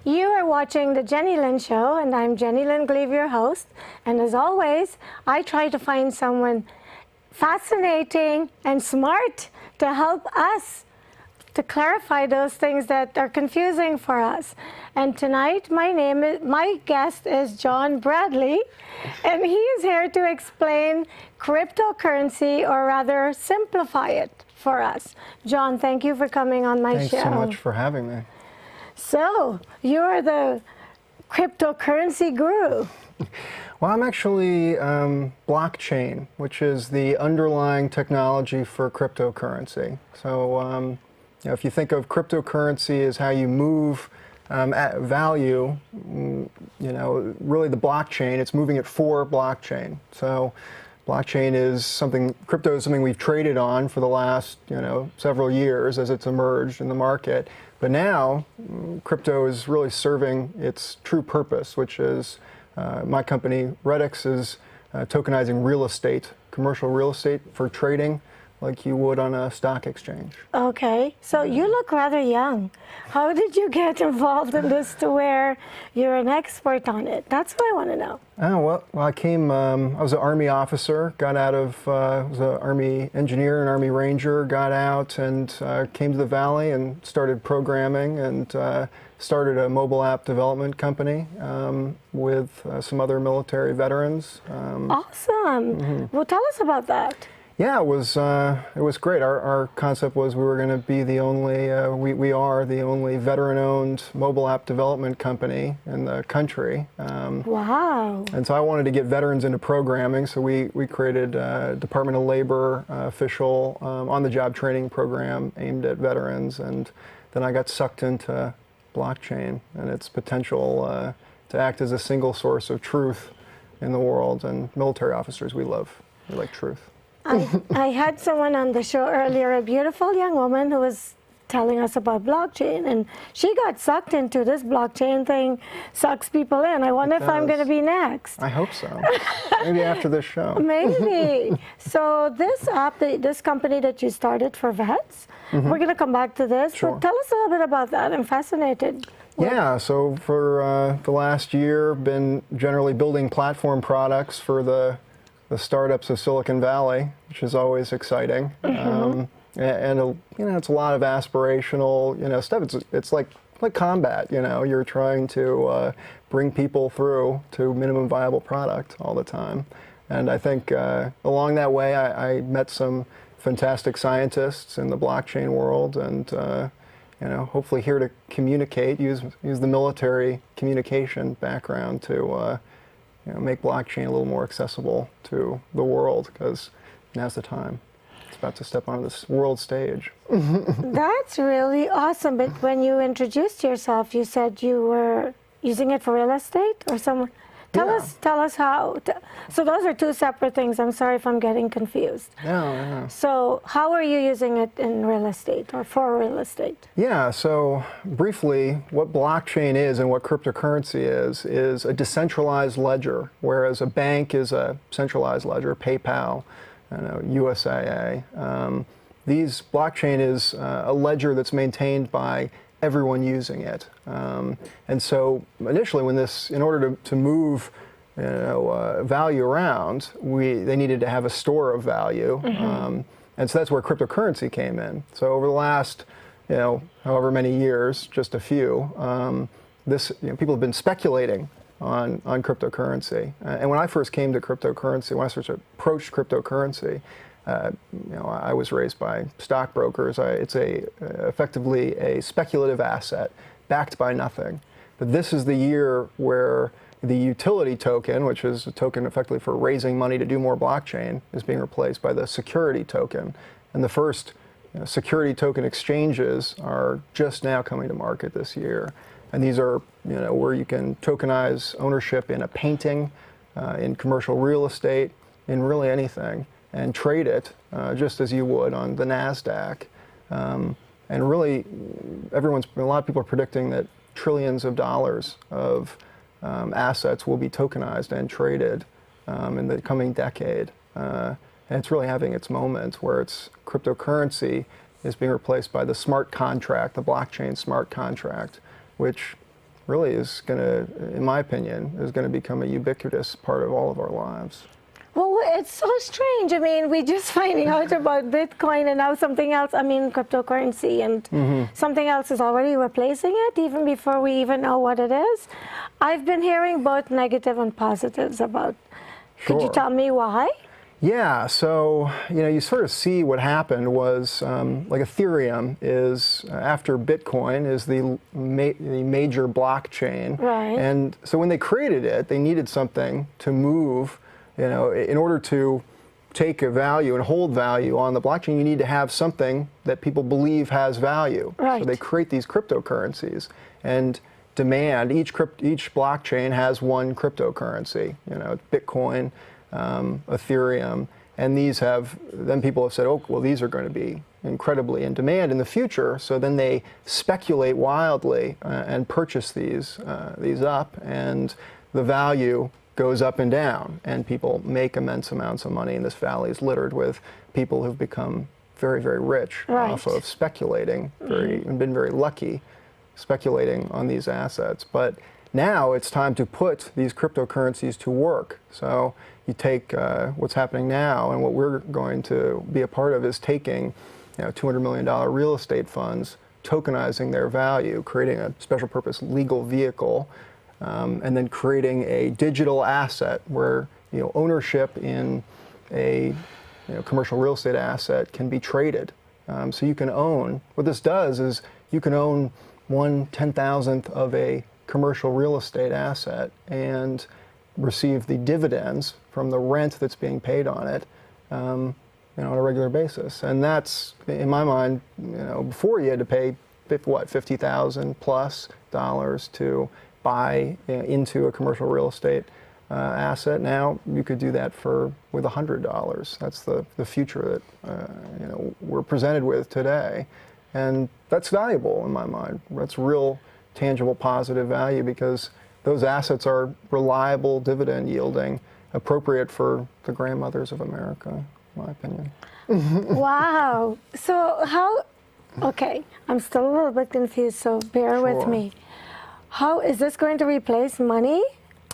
You are watching the Jennylyn Show, and I'm Jennylyn Gleave, your host. And as always, I try to find someone fascinating and smart to help us to clarify those things that are confusing for us. And tonight, my guest is John Bradley, and he is here to explain cryptocurrency, or rather simplify it for us. John, thank you for coming on my show. Thanks so much for having me. So, you're the cryptocurrency guru. Well, I'm actually blockchain, which is the underlying technology for cryptocurrency. So, if you think of cryptocurrency as how you move value, really the blockchain, it's moving it for blockchain. So, blockchain is something, crypto is something we've traded on for the last, several years as it's emerged in the market. But now, crypto is really serving its true purpose, which is my company, Rettex, is tokenizing real estate, commercial real estate for trading like you would on a stock exchange. Okay, so you look rather young. How did you get involved in this to where you're an expert on it? That's what I want to know. Oh, well I was an Army officer, got out of, was an Army engineer, an Army Ranger, got out and came to the Valley and started programming and started a mobile app development company with some other military veterans. Awesome. Well, tell us about that. Yeah, it was great. Our concept was we were going to be the only, we are the only veteran-owned mobile app development company in the country. Wow. And so I wanted to get veterans into programming, so we created a Department of Labor official on-the-job training program aimed at veterans, and then I got sucked into blockchain and its potential to act as a single source of truth in the world, and military officers, we like truth. I had someone on the show earlier, a beautiful young woman who was telling us about blockchain, and she got sucked into this blockchain thing, sucks people in. I wonder if I'm going to be next. I hope so. Maybe after this show. Maybe. So this app, this company that you started for vets, we're going to come back to this, Sure. But tell us a little bit about that. I'm fascinated. Yeah, so for the last year, been generally building platform products for the startups of Silicon Valley, which is always exciting. And it's a lot of aspirational, stuff. It's like combat, you're trying to bring people through to minimum viable product all the time. And I think along that way, I met some fantastic scientists in the blockchain world, and hopefully here to communicate, use the military communication background to make blockchain a little more accessible to the world, because now's the time. It's about to step onto this world stage. That's really awesome. But when you introduced yourself, you said you were using it for real estate or someone. Tell us how. So those are two separate things. I'm sorry if I'm getting confused. No. So how are you using it in real estate or for real estate? Yeah, so briefly, what blockchain is and what cryptocurrency is a decentralized ledger, whereas a bank is a centralized ledger, PayPal, USAA. Blockchain is a ledger that's maintained by everyone using it. And so initially in order to move value around, they needed to have a store of value. And so that's where cryptocurrency came in. So over the last, however many years, just a few, people have been speculating on cryptocurrency. And when I first came to cryptocurrency, when I first approached cryptocurrency, I was raised by stockbrokers. It's effectively a speculative asset backed by nothing. But this is the year where the utility token, which is a token effectively for raising money to do more blockchain, is being replaced by the security token. And the first security token exchanges are just now coming to market this year. And these are where you can tokenize ownership in a painting, in commercial real estate, in really anything, and trade it just as you would on the NASDAQ. And really, a lot of people are predicting that trillions of dollars of assets will be tokenized and traded in the coming decade. And it's really having its moment where cryptocurrency is being replaced by the smart contract, the blockchain smart contract, which really is going to, in my opinion, is going to become a ubiquitous part of all of our lives. Well, it's so strange. I mean, we're just finding out about Bitcoin and now something else, I mean, cryptocurrency, and something else is already replacing it even before we even know what it is. I've been hearing both negative and positives about. Could you Sure. tell me why? Yeah, so you sort of see what happened was like Ethereum is after Bitcoin is the major blockchain, Right. and so when they created it, they needed something to move. In order to take a value and hold value on the blockchain, you need to have something that people believe has value. Right. So they create these cryptocurrencies and demand each blockchain has one cryptocurrency. Bitcoin, Ethereum, and then people have said, oh, well, these are going to be incredibly in demand in the future. So then they speculate wildly and purchase these up, and the value goes up and down, and people make immense amounts of money. And this valley is littered with people who've become very, very rich off of speculating, and been very lucky speculating on these assets. But now it's time to put these cryptocurrencies to work. So you take what's happening now, and what we're going to be a part of is taking $200 million real estate funds, tokenizing their value, creating a special purpose legal vehicle, and then creating a digital asset where ownership in a commercial real estate asset can be traded. So you can own, what this does is you can own 1/10,000th of a commercial real estate asset and receive the dividends from the rent that's being paid on it on a regular basis. And that's, in my mind, before you had to pay $50,000 plus to buy into a commercial real estate asset. Now you could do that with $100. That's the future that we're presented with today, and that's valuable in my mind. That's real, tangible, positive value because those assets are reliable, dividend yielding, appropriate for the grandmothers of America, in my opinion. Wow. So how? Okay, I'm still a little bit confused. So bear with me. How is this going to replace money?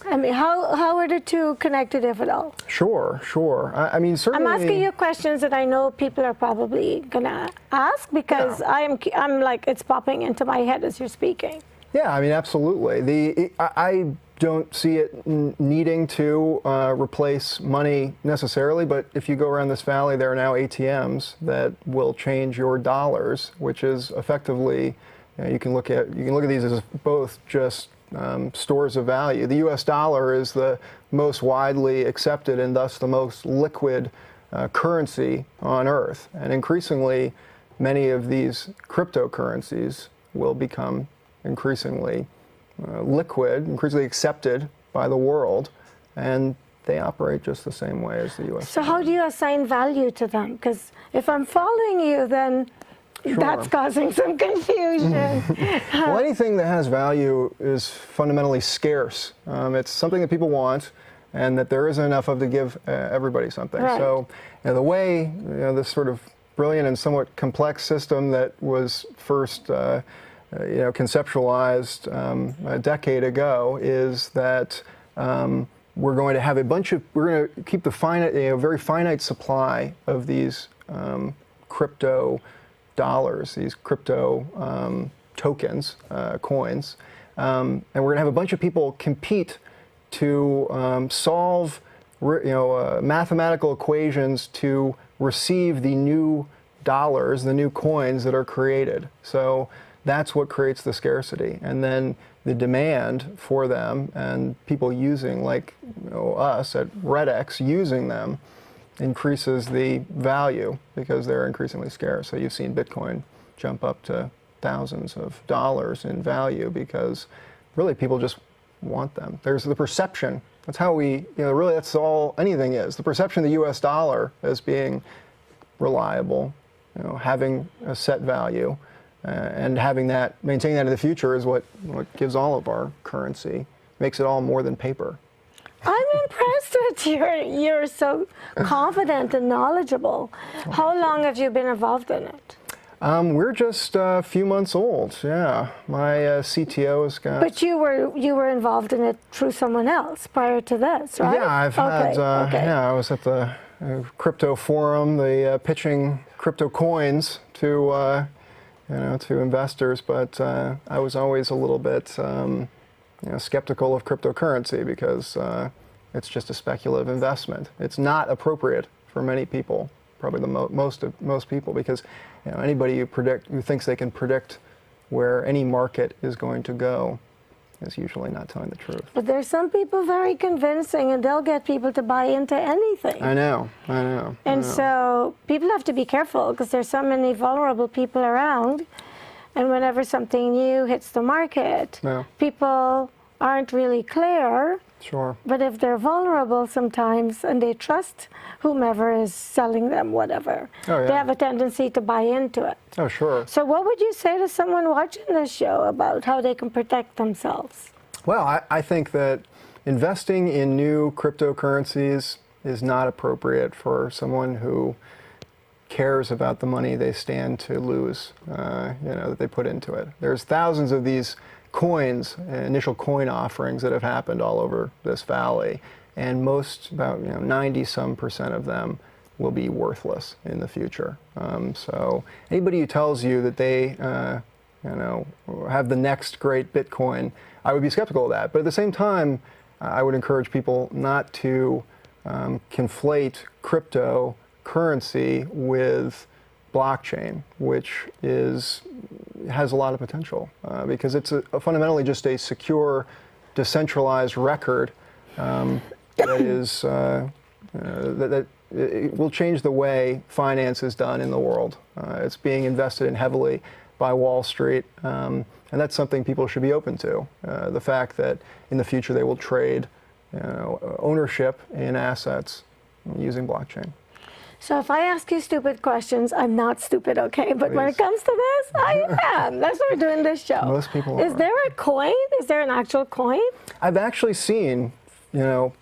I mean, how are the two connected, if at all? Sure. I mean, certainly. I'm asking you questions that I know people are probably gonna ask because I'm like, it's popping into my head as you're speaking. Yeah, I mean, absolutely. I don't see it needing to replace money necessarily, but if you go around this valley, there are now ATMs that will change your dollars, which is effectively. You can look at these as both just stores of value. The U.S. dollar is the most widely accepted and thus the most liquid currency on Earth. And increasingly, many of these cryptocurrencies will become increasingly liquid, increasingly accepted by the world, and they operate just the same way as the U.S. So how do you assign value to them? Because if I'm following you, then that's causing some confusion. Well, anything that has value is fundamentally scarce. It's something that people want, and that there isn't enough of to give everybody something. Right. So, the way this sort of brilliant and somewhat complex system that was first conceptualized a decade ago is that we're going to have we're going to keep the very finite supply of these crypto dollars, these crypto tokens, coins, and we're going to have a bunch of people compete to solve mathematical equations to receive the new dollars, the new coins that are created. So that's what creates the scarcity, and then the demand for them and people using, like us at Rettex, using them increases the value because they're increasingly scarce. So you've seen Bitcoin jump up to thousands of dollars in value because really people just want them. There's the perception. That's how really that's all anything is. The perception of the US dollar as being reliable, having a set value, and maintaining that in the future is what gives all of our currency, makes it all more than paper. I'm impressed with you're so confident and knowledgeable. How long have you been involved in it? We're just a few months old. Yeah, my CTO's got. But you were involved in it through someone else prior to this, right? Yeah, I've had. Yeah, I was at the crypto forum, the pitching crypto coins to to investors, but I was always a little bit skeptical of cryptocurrency because it's just a speculative investment. It's not appropriate for many people, probably the most people, because anybody who thinks they can predict where any market is going to go is usually not telling the truth. But there's some people very convincing, and they'll get people to buy into anything. I know. And so people have to be careful because there's so many vulnerable people around, and whenever something new hits the market, people aren't really clear. Sure. But if they're vulnerable sometimes and they trust whomever is selling them whatever, they have a tendency to buy into it. Oh, sure. So what would you say to someone watching this show about how they can protect themselves? Well, I think that investing in new cryptocurrencies is not appropriate for someone who cares about the money they stand to lose, that they put into it. There's thousands of these coins, initial coin offerings that have happened all over this valley, and most, about 90-some% of them will be worthless in the future. So anybody who tells you that they have the next great Bitcoin, I would be skeptical of that. But at the same time, I would encourage people not to conflate cryptocurrency with blockchain, which has a lot of potential because it's fundamentally just a secure, decentralized record that is that it will change the way finance is done in the world. It's being invested in heavily by Wall Street, and that's something people should be open to. The fact that in the future they will trade ownership in assets using blockchain. So if I ask you stupid questions, I'm not stupid, okay? But Please. when it comes to this, I am. That's why we're doing this show. Most people are. Is there a coin? Is there an actual coin? I've actually seen,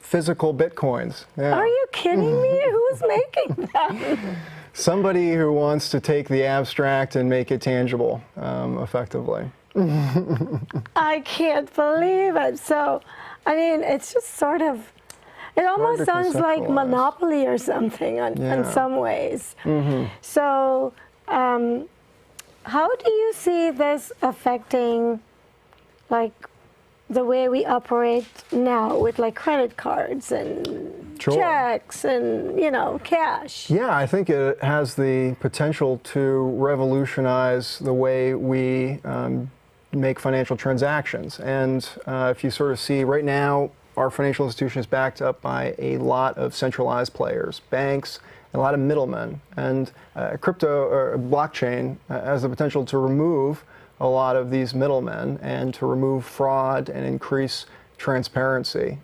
physical Bitcoins. Yeah. Are you kidding me? Who's making them? Somebody who wants to take the abstract and make it tangible, effectively. I can't believe it. So, I mean, it's just sort of, it almost sounds like Monopoly or something in some ways. Mm-hmm. So, how do you see this affecting, like, the way we operate now with, like, credit cards and checks and, cash? Yeah, I think it has the potential to revolutionize the way we make financial transactions. And if you sort of see right now, our financial institution is backed up by a lot of centralized players, banks, and a lot of middlemen. And crypto or blockchain has the potential to remove a lot of these middlemen and to remove fraud and increase transparency.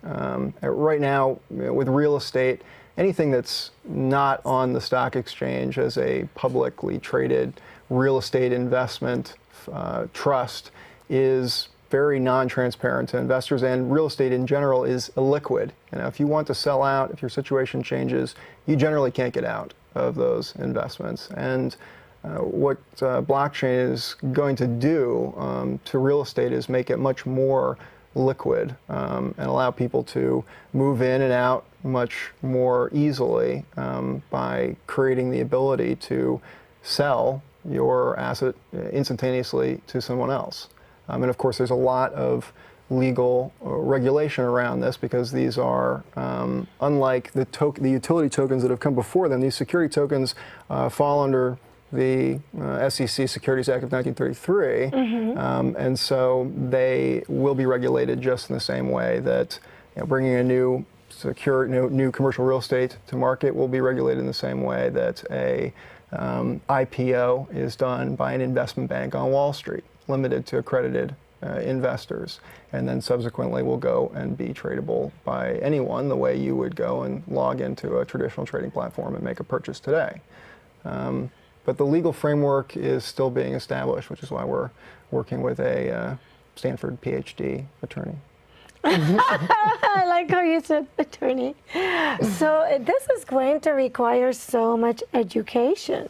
Right now, with real estate, anything that's not on the stock exchange as a publicly traded real estate investment trust is very non-transparent to investors, and real estate in general is illiquid. If you want to sell out, if your situation changes, you generally can't get out of those investments. And what blockchain is going to do to real estate is make it much more liquid and allow people to move in and out much more easily by creating the ability to sell your asset instantaneously to someone else. And of course, there's a lot of legal regulation around this because these are, unlike the utility tokens that have come before them, these security tokens fall under the SEC Securities Act of 1933, and so they will be regulated just in the same way that bringing a new commercial real estate to market will be regulated in the same way that a IPO is done by an investment bank on Wall Street, limited to accredited investors, and then subsequently will go and be tradable by anyone the way you would go and log into a traditional trading platform and make a purchase today. But the legal framework is still being established, which is why we're working with a Stanford PhD attorney. I like how you said attorney. So this is going to require so much education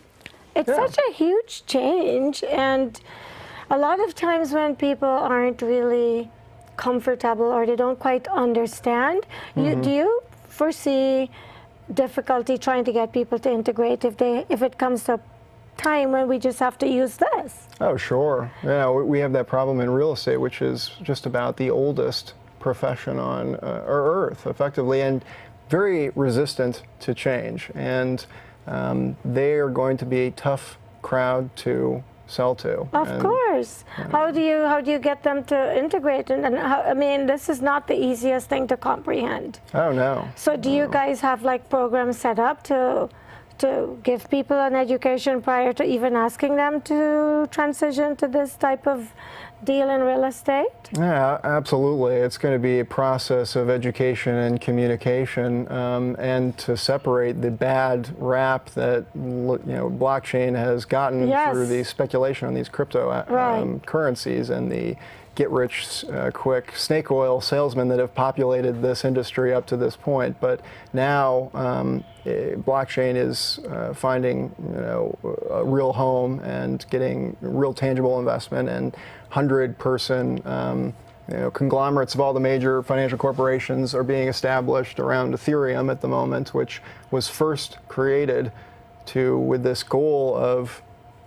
It's Yeah. such a huge change, and a lot of times when people aren't really comfortable or they don't quite understand, do you foresee difficulty trying to get people to integrate if it comes to a time when we just have to use this? Oh, sure. Yeah, we have that problem in real estate, which is just about the oldest profession on our earth, effectively, and very resistant to change. And they are going to be a tough crowd to sell to. Of course. How do you get them to integrate? And how, I mean, this is not the easiest thing to comprehend. Oh, no. So do you guys have like programs set up to give people an education prior to even asking them to transition to this type of deal in real estate? Yeah, absolutely. It's going to be a process of education and communication, and to separate the bad rap that blockchain has gotten through the speculation on these crypto currencies and the get-rich-quick snake oil salesmen that have populated this industry up to this point. But now blockchain is finding a real home and getting real tangible investment, and 100-person conglomerates of all the major financial corporations are being established around Ethereum at the moment, which was first created with this goal of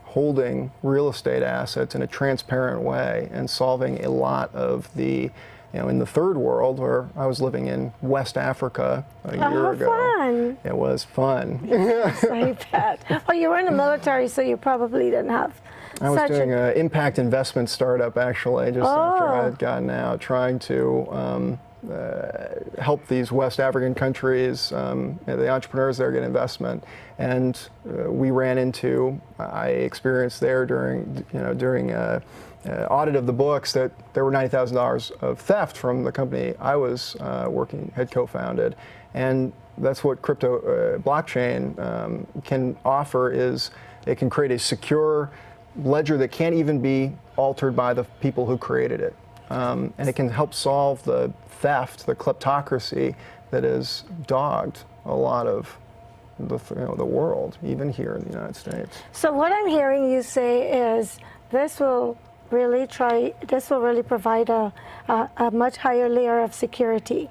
holding real estate assets in a transparent way and solving a lot of the, in the third world, where I was living in West Africa a year ago. Fun. It was fun. I bet. Well, you were in the military, so you probably didn't have I was doing an impact investment startup, actually, just after I had gotten out, trying to help these West African countries, the entrepreneurs there, get investment. And I experienced there during audit of the books that there were $90,000 of theft from the company I was had co-founded. And that's what crypto blockchain can offer, is it can create a secure ledger that can't even be altered by the people who created it. And it can help solve the theft, the kleptocracy that has dogged a lot of the world, even here in the United States. So what I'm hearing you say is this will really provide a much higher layer of security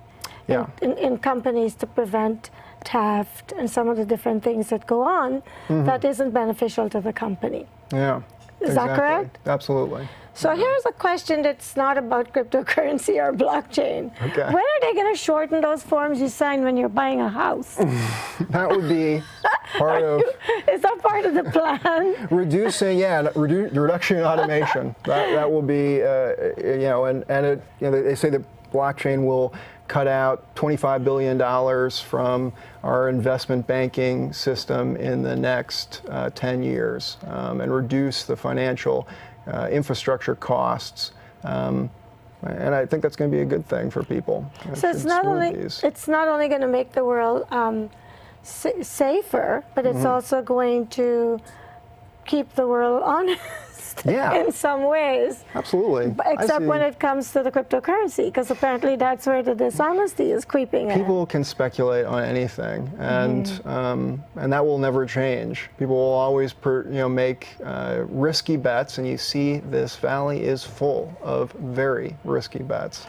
in companies to prevent theft and some of the different things that go on that isn't beneficial to the company. Yeah. Is that correct? Absolutely. So here's a question that's not about cryptocurrency or blockchain. Okay. When are they going to shorten those forms you sign when you're buying a house? That would be part of... Is that part of the plan? Reduction in automation. That will be, they say that blockchain will cut out $25 billion from our investment banking system in the next 10 years and reduce the financial infrastructure costs. And I think that's going to be a good thing for people. So it's not only going to make the world safer, but it's also going to keep the world honest in some ways. Absolutely. Except when it comes to the cryptocurrency, because apparently that's where the dishonesty is creeping in. People can speculate on anything, and that will never change. People will always make risky bets, and you see this valley is full of very risky bets.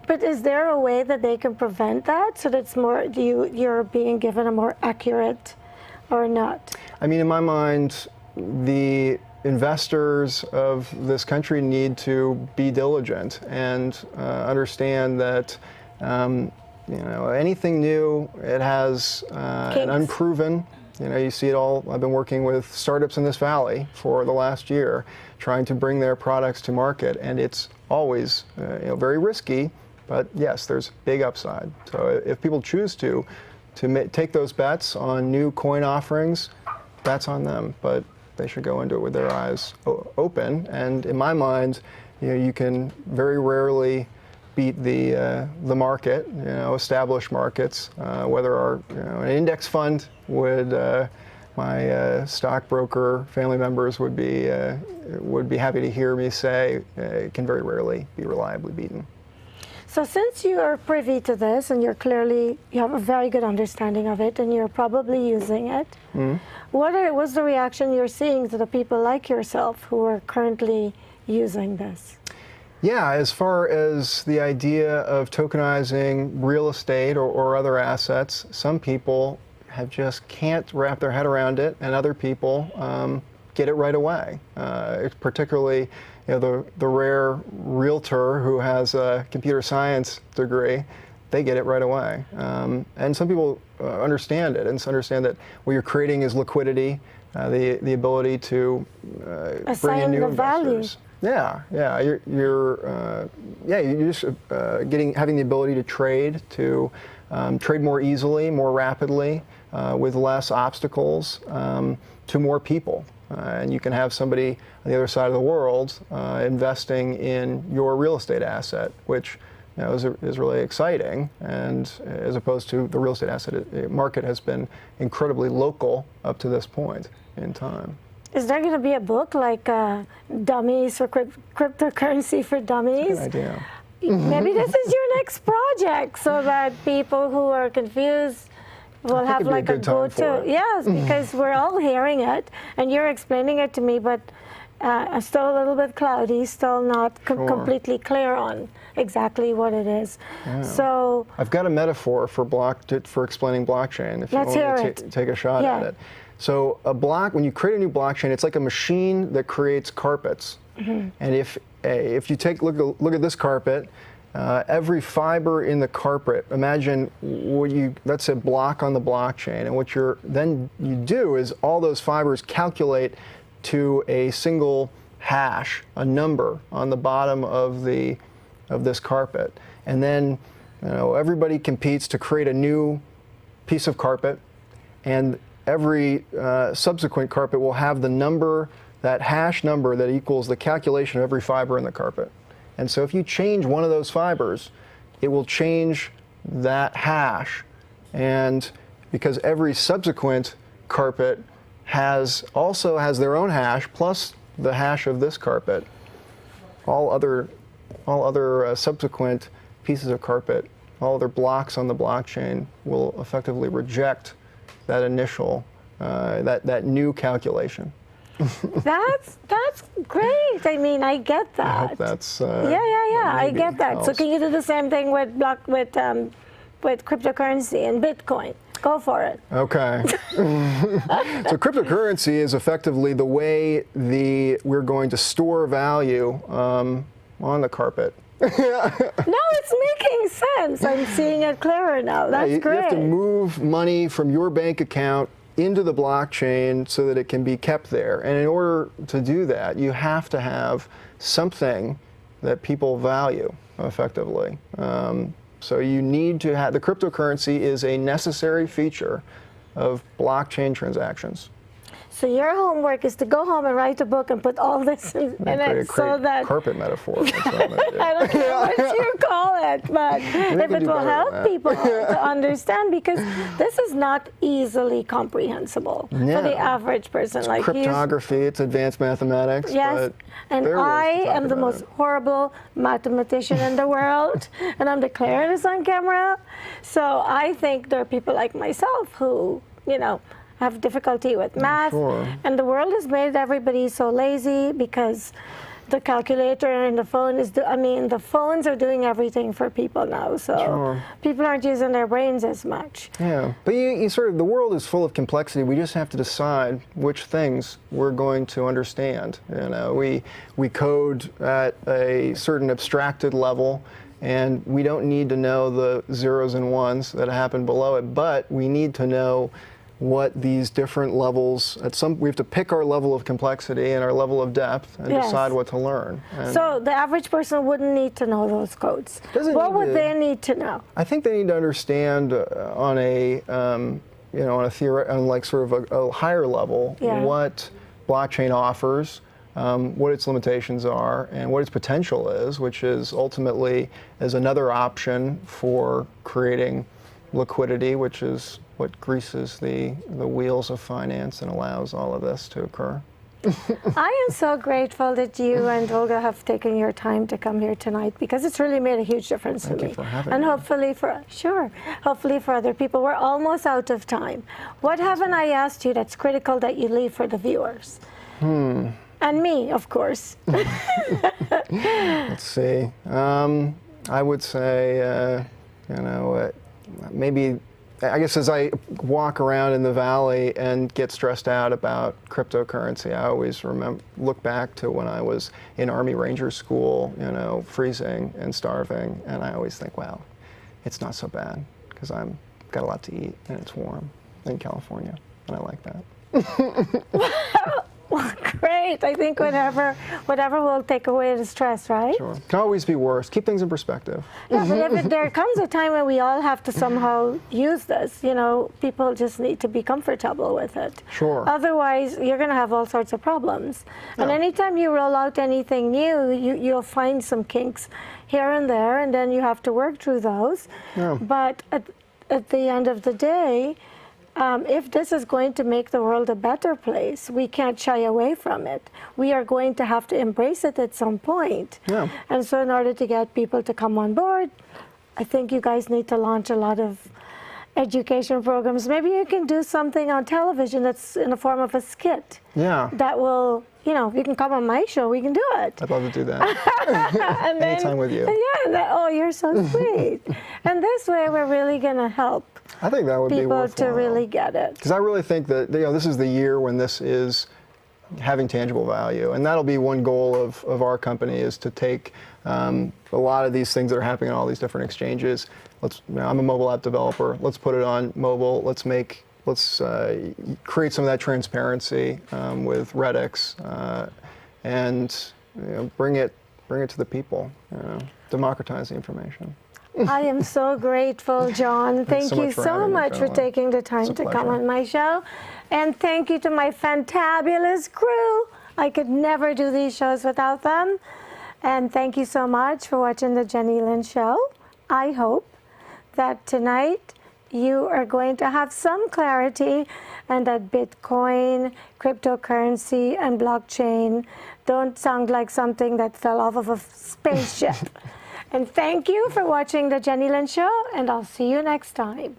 But is there a way that they can prevent that, so that it's more you're being given a more accurate, or not? I mean, in my mind, the investors of this country need to be diligent and understand that anything new, it has an unproven. You see it all. I've been working with startups in this valley for the last year, trying to bring their products to market, and it's always very risky. But yes, there's big upside. So if people choose to take those bets on new coin offerings, that's on them. But they should go into it with their eyes open. And in my mind, you can very rarely beat the market, established markets. Whether an index fund would, my stockbroker family members would be happy to hear me say, it can very rarely be reliably beaten. So since you are privy to this and you have a very good understanding of it and you're probably using it, what's the reaction you're seeing to the people like yourself who are currently using this? Yeah, as far as the idea of tokenizing real estate or other assets, some people just can't wrap their head around it, and other people get it right away. Particularly, the rare realtor who has a computer science degree, they get it right away. And some people understand it and understand that what you're creating is liquidity, the ability to bring in new investors. Yeah, you're just having the ability to trade more easily, more rapidly, with less obstacles to more people. And you can have somebody on the other side of the world investing in your real estate asset, which is really exciting. And as opposed to the real estate asset market has been incredibly local up to this point in time. Is there going to be a book like Dummies for Cryptocurrency for Dummies? That's a good idea. Maybe this is your next project, so that people who are confused will have like a go-to. Yes, because we're all hearing it, and you're explaining it to me, but I'm still a little bit cloudy, still not completely clear on exactly what it is. Yeah. So I've got a metaphor for explaining blockchain. If you let's want hear to take a shot Yeah. at it. So when you create a new blockchain, it's like a machine that creates carpets. And if you look at this carpet, every fiber in the carpet, imagine that's a block on the blockchain, and what you do is all those fibers calculate to a single hash, a number on the bottom of this carpet, and then everybody competes to create a new piece of carpet, and every subsequent carpet will have that hash number that equals the calculation of every fiber in the carpet. And so if you change one of those fibers, it will change that hash. And because every subsequent carpet also has their own hash plus the hash of this carpet, all other subsequent pieces of carpet, all other blocks on the blockchain will effectively reject that initial, that new calculation. That's great. I mean, I get that. I hope that's I get that. helps. So can you do the same thing with cryptocurrency and Bitcoin? Go for it. Okay. So cryptocurrency is effectively the way we're going to store value on the carpet. No, it's making sense. I'm seeing it clearer now. That's great. You have to move money from your bank account into the blockchain so that it can be kept there. And in order to do that, you have to have something that people value effectively. So you need to have, the cryptocurrency is a necessary feature of blockchain transactions. So your homework is to go home and write a book and put all this in it so that carpet metaphor. That's what I'm gonna do. I don't know what you call it, but if it will help people to understand, because this is not easily comprehensible for the average person. It's like cryptography, it's advanced mathematics. Yes, and I am the most horrible mathematician in the world, and I'm declaring this on camera. So I think there are people like myself who, have difficulty with math, and the world has made everybody so lazy because the calculator and the phone the phones are doing everything for people now, so people aren't using their brains as much. Yeah, but the world is full of complexity. We just have to decide which things we're going to understand. We code at a certain abstracted level, and we don't need to know the zeros and ones that happen below it, but we need to know what these different levels, we have to pick our level of complexity and our level of depth and decide what to learn. And so the average person wouldn't need to know those codes. What would they need to know? I think they need to understand on a higher level what blockchain offers, what its limitations are, and what its potential is, which is ultimately is another option for creating liquidity, which is what greases the wheels of finance and allows all of this to occur. I am so grateful that you and Olga have taken your time to come here tonight, because it's really made a huge difference for me. Thank you for having and me. hopefully for other people. We're almost out of time. What haven't I asked you that's critical that you leave for the viewers? And me, of course. Let's see. I would say, maybe, I guess as I walk around in the valley and get stressed out about cryptocurrency, I always look back to when I was in Army Ranger School, freezing and starving, and I always think, wow, it's not so bad, because I've got a lot to eat and it's warm in California, and I like that. Well, great. I think whatever will take away the stress, right? Sure. Can always be worse. Keep things in perspective. Yeah, but if there comes a time when we all have to somehow use this, people just need to be comfortable with it. Sure. Otherwise, you're going to have all sorts of problems. Yeah. And anytime you roll out anything new, you'll find some kinks here and there, and then you have to work through those. Yeah. But at the end of the day, if this is going to make the world a better place, we can't shy away from it. We are going to have to embrace it at some point. Yeah. And so in order to get people to come on board, I think you guys need to launch a lot of education programs. Maybe you can do something on television that's in the form of a skit. Yeah. That will, you can come on my show, we can do it. I'd love to do that. And then, Anytime with you. Yeah, you're so sweet. And this way we're really going to help I think that would be people worthwhile. to really get it. Because I really think that this is the year when this is having tangible value, and that'll be one goal of our company, is to take a lot of these things that are happening on all these different exchanges. I'm a mobile app developer. Let's put it on mobile. Let's create some of that transparency with Rettex, and bring it to the people. Democratize the information. I am so grateful, John. Thank you so much for taking the time to come on my show. And thank you to my fantabulous crew. I could never do these shows without them. And thank you so much for watching the Jennylyn Show. I hope that tonight you are going to have some clarity, and that Bitcoin, cryptocurrency, and blockchain don't sound like something that fell off of a spaceship. And thank you for watching the Jennylyn Show, and I'll see you next time.